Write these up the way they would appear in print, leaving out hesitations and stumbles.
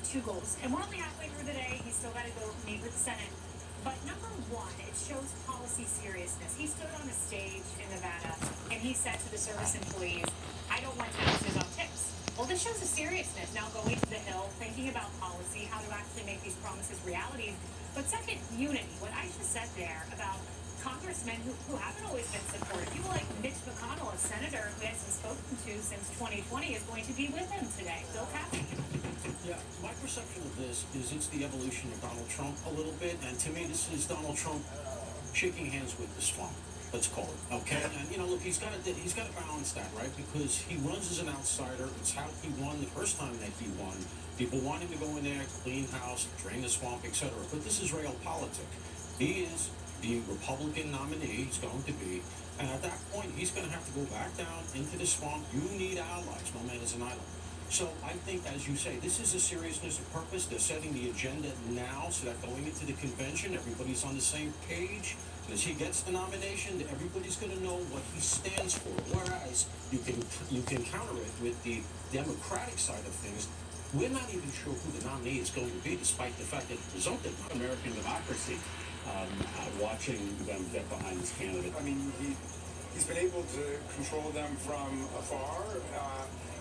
two goals, and we're only halfway through the day. He's still got to go meet with the Senate. But number one, it shows policy seriousness. He stood on a stage in Nevada, and he said to the service employees, I don't want taxes on tips. Well, this shows a seriousness, now going to the Hill, thinking about policy, how to actually make these promises realities. But second, unity. What Aisha said there about congressmen who haven't always been supportive. People like Mitch McConnell, a senator who hasn't spoken to since 2020, is going to be with him today. Bill Cassidy. Yeah, my perception of this is it's the evolution of Donald Trump a little bit, and to me this is Donald Trump shaking hands with the swamp, let's call it, okay? And look, he's got to balance that, right? Because he runs as an outsider. It's how he won the first time that he won. People want him to go in there, clean house, drain the swamp, etc. But this is realpolitik. He is the Republican nominee. He's going to be, and at that point, he's going to have to go back down into the swamp. You need allies. No man is an island. So I think, as you say, this is a seriousness of purpose. They're setting the agenda now so that going into the convention, everybody's on the same page. And as he gets the nomination, everybody's going to know what he stands for. Whereas you can counter it with the Democratic side of things. We're not even sure who the nominee is going to be, despite the fact that the presumptive American democracy, watching them get behind this candidate. I mean, he's been able to control them from afar.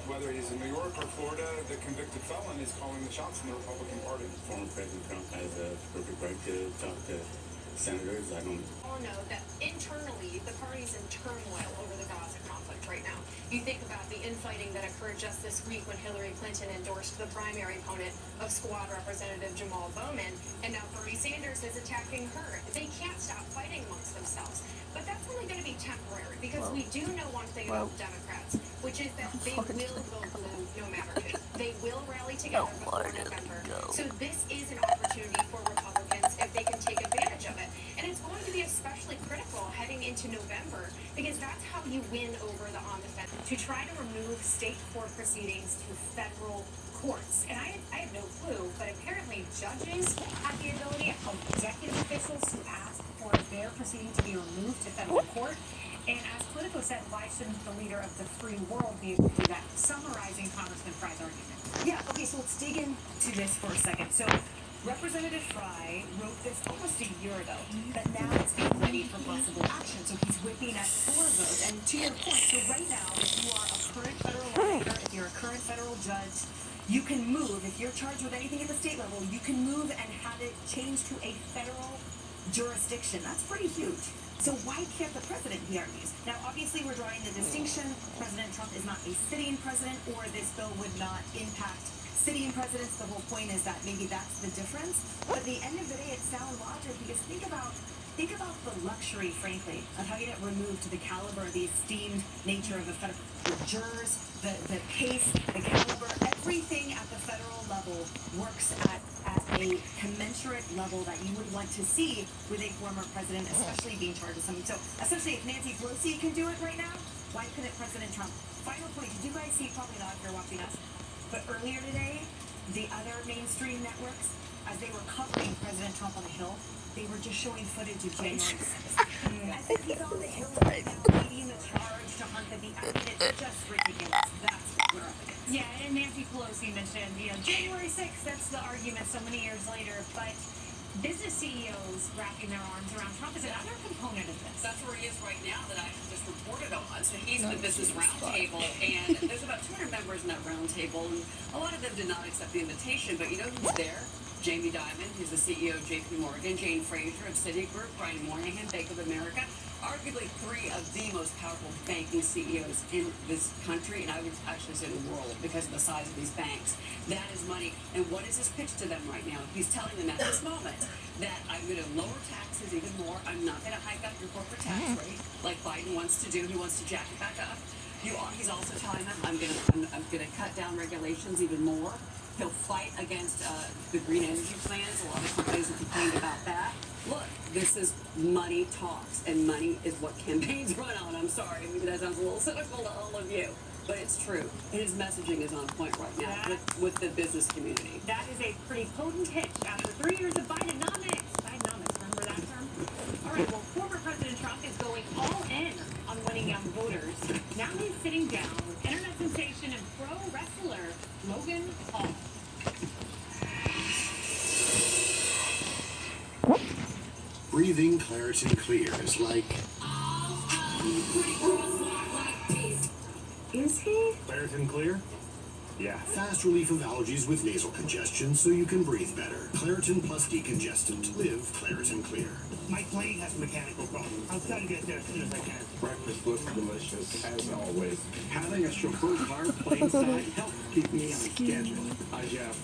Whether he's in New York or Florida, the convicted felon is calling the shots in the Republican Party. Former President Trump has a perfect right to talk to senators. I don't all know that internally the party's in turmoil over the Gaza conflict right now. You think about the infighting that occurred just this week when Hillary Clinton endorsed the primary opponent of Squad Representative Jamal Bowman, and now Bernie Sanders is attacking her. They can't stop fighting amongst themselves. But that's only going to be temporary, because we do know one thing about Democrats, which is that they will go blue no matter who. They will rally together before November. So this is an opportunity for Republicans if they can take advantage of it. And it's going to be especially critical heading into November, because that's how you win over the on-the-fence. To try to remove state court proceedings to federal courts. And I have no clue, but apparently judges have the ability, executive officials, to ask for their proceeding to be removed to federal court. And as Politico said, why shouldn't the leader of the free world be able to do that? Summarizing Congressman Fry's argument. Yeah, okay, so let's dig into this for a second. So Representative Fry wrote this almost a year ago, but now it's being ready for possible action. So he's whipping at floor vote. And to your point, so right now, if you are a current federal lawmaker, if you're a current federal judge, you can move. If you're charged with anything at the state level, you can move and have it changed to a federal jurisdiction. That's pretty huge. So why can't the president, he argues? Now, obviously, we're drawing the distinction. President Trump is not a sitting president, or this bill would not impact sitting presidents. The whole point is that maybe that's the difference. But at the end of the day, it's sound logic, because think about the luxury, frankly, of having it removed to the caliber, the esteemed nature of the federal, the jurors, the case, the caliber, everything at the federal level works at a commensurate level that you would want to see with a former president, especially being charged with something. So essentially, if Nancy Pelosi can do it right now, why couldn't President Trump? Final point, did you guys see, probably not if you're watching us, but earlier today, the other mainstream networks, as they were covering President Trump on the Hill, they were just showing footage of January 6th. As if he's on the Hill right now, leading the charge to hunt the beat. I mean, it's just ridiculous. That's what we're up against. Yeah, and Nancy Pelosi mentioned, January 6th, that's the argument so many years later, but business CEOs wrapping their arms around Trump is another component of this. That's where he is right now that I just reported on. So he's in the business roundtable, and there's about 200 members in that roundtable, and a lot of them did not accept the invitation, but you know who's there? Jamie Dimon, who's the CEO of JP Morgan, Jane Fraser of Citigroup, Brian Moynihan, Bank of America, arguably three of the most powerful banking CEOs in this country, and I would actually say the world, because of the size of these banks. That is money. And what is his pitch to them right now? He's telling them at this moment that I'm going to lower taxes even more. I'm not going to hike up your corporate tax rate like Biden wants to do. He wants to jack it back up. He's also telling them I'm going to cut down regulations even more. He'll fight against the green energy plans. A lot of companies have complained about that. Look, this is money talks, and money is what campaigns run on. I'm sorry, maybe that sounds a little cynical to all of you, but it's true. His messaging is on point right now with the business community. That is a pretty potent pitch after 3 years of Bidenomics. Bidenomics, remember that term? All right, well, former President Trump is going all in on winning young voters. Now he's sitting down with internet sensation and pro wrestler Logan Paul. breathing Claritin Clear is like... Is he? Claritin Clear? Yeah. Fast relief of allergies with nasal congestion so you can breathe better. Claritin plus decongestant. Live Claritin Clear. My plane has a mechanical problem. I'll try to get there as soon as I can. Breakfast looks delicious, as always. Having a chauffeur car plane side helps keep me on schedule. Hi, Jeff.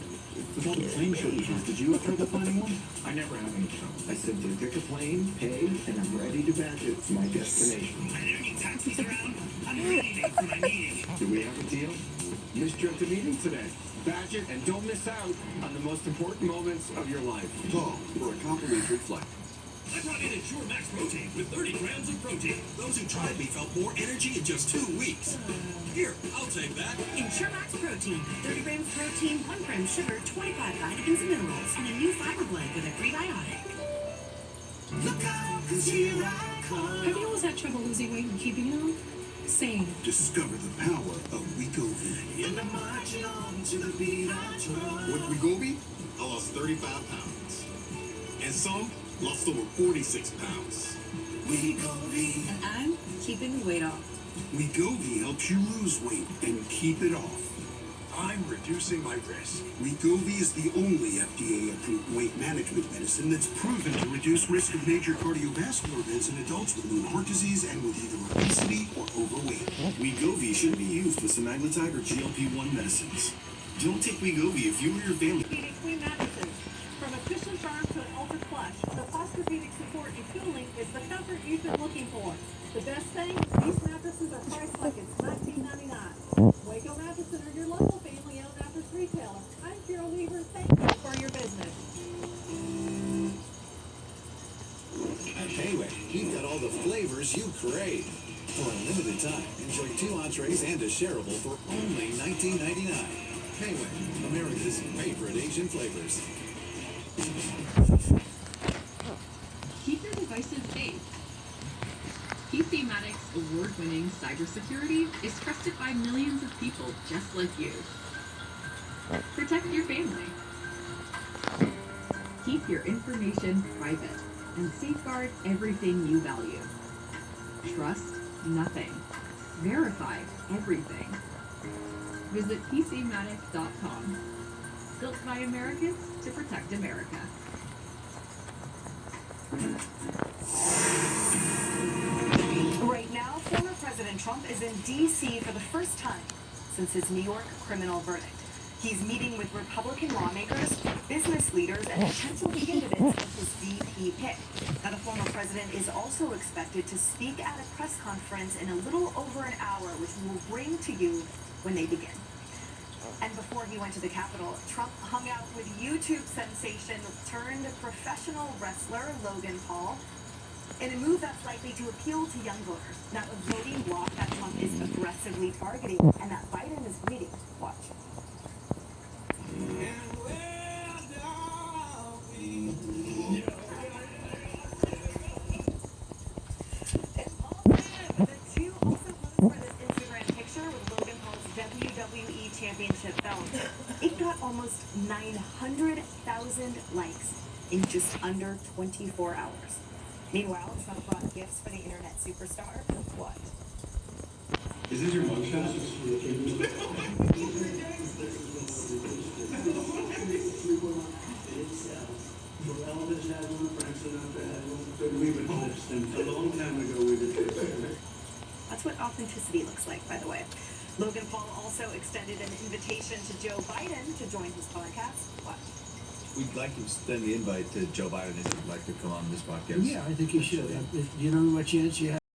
With all the plane shortages, did you ever the planning one? I never have any trouble. I simply pick a plane, pay, and I'm ready to badge it to my destination. Are there any taxis around? I'm really late for my meeting. Do we have a deal? Misjudged the meeting today. Badge it and don't miss out on the most important moments of your life. Call for a complimentary flight. I brought in Ensure Max Protein with 30 grams of protein. Those who tried me felt more energy in just 2 weeks. Here, I'll take that. Ensure Max Protein. 30 grams protein, 1 gram sugar, 25 vitamins and minerals, and a new fiber blend with a prebiotic. Look out, 'cause here I come. Have you always had trouble losing weight and keeping it on? Same. Discover the power of Wegovy. And I'm marching on to the beat I drum. With Wegovy, I lost 35 pounds. And some lost over 46 pounds. Wegovy. And I'm keeping the weight off. Wegovy helps you lose weight and keep it off. I'm reducing my risk. Wegovy is the only FDA-approved weight management medicine that's proven to reduce risk of major cardiovascular events in adults with known heart disease and with either obesity or overweight. Wegovy shouldn't be used with semaglutide or GLP-1 medicines. Don't take Wegovy if you or your family... Queen mattresses. From a cushion firm to an ultra plush, the Posturepedic support and cooling is the comfort you've been looking for. The best thing, these mattresses are priced like it's $19.99. Waco Mattresses are your local family-owned mattress retailer. I'm Carol Weaver. Thank you for your business. At Payway, we've got all the flavors you crave. For a limited time, enjoy 2 entrees and a shareable for only $19.99. Payway, America's favorite Asian flavors. Keep your devices safe. PCmatic's award-winning cybersecurity is trusted by millions of people just like you. Protect your family. Keep your information private and safeguard everything you value. Trust nothing. Verify everything. Visit PCmatic.com. Built by Americans to protect America. Right now, former President Trump is in D.C. for the first time since his New York criminal verdict. He's meeting with Republican lawmakers, business leaders, and potential candidates of his VP pick. Now, the former president is also expected to speak at a press conference in a little over an hour, which we will bring to you when they begin. And before he went to the Capitol, Trump hung out with YouTube sensation turned professional wrestler Logan Paul in a move that's likely to appeal to young voters. Now, a voting bloc that Trump is aggressively targeting and that Biden is leading. Watch. The two also posed for this Instagram picture with Logan Paul's WWE Championship belt. It got almost 900,000 likes in just under 24 hours. Meanwhile, Trump brought gifts for the internet superstar. What? Is this your mugshot? Elvis had one, Frank Sinatra had one, so we would host, and a long time ago we did this. That's what authenticity looks like, by the way. Logan Paul also extended an invitation to Joe Biden to join his podcast. What? We'd like to extend the invite to Joe Biden if he'd like to come on this podcast. Yeah, I think you should. You know what chance you have.